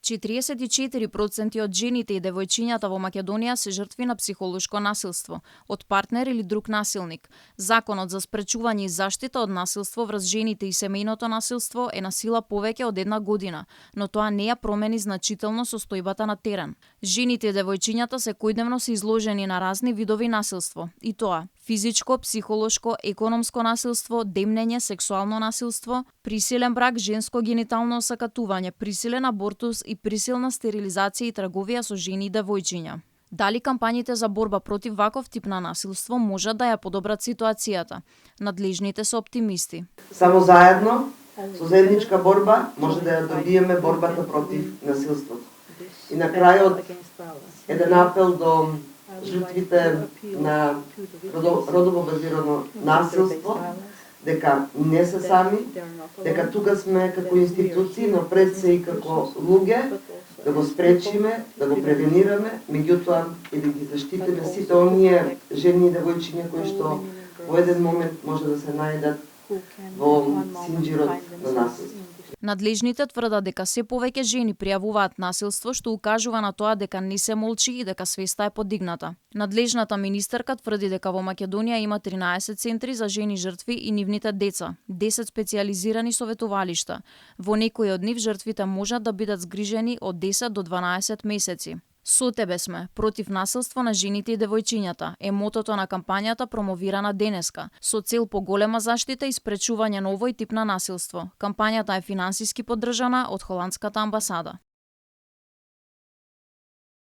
44% од жените и девојчињата во Македонија се жртви на психолошко насилство од партнер или друг насилник. Законот за спречување и заштита од насилство врз жените и семејното насилство е на сила повеќе од една година, но тоа не ја промени значително состојбата на терен. Жените и девојчињата секојдневно се изложени на разни видови насилство, и тоа физичко, психолошко, економско насилство, демнење, сексуално насилство, присилен брак, женско генитално осакатување, присилен абортус и присилна стерилизација и трговија со жени и девојчиња. Дали кампањите за борба против ваков тип на насилство можат да ја подобрат ситуацијата? Надлежните се оптимисти. Само заедно, со заедничка борба, може да ја добиеме борбата против насилството. И на крајот, еден апел до жртвите на родово базирано насилство, дека не се сами, дека тука сме како институции, но пред се и како луѓе, да го спречиме, да го превенираме, меѓутоа и да ги заштитиме сите оние жени и девојчиња кои што во еден момент може да се најдат во синџирот на насилство. Надлежните тврдат дека се повеќе жени пријавуваат насилство, што укажува на тоа дека не се молчи и дека свеста е подигната. Надлежната министерка тврди дека во Македонија има 13 центри за жени жртви и нивните деца, 10 специјализирани советувалишта. Во некои од нив жртвите можат да бидат згрижени од 10 до 12 месеци. Со тебе сме, против насилство на жените и девојчињата, е мотото на кампањата промовирана денеска, со цел поголема заштита и спречување на овој тип на насилство. Кампањата е финансиски поддржана од холандската амбасада.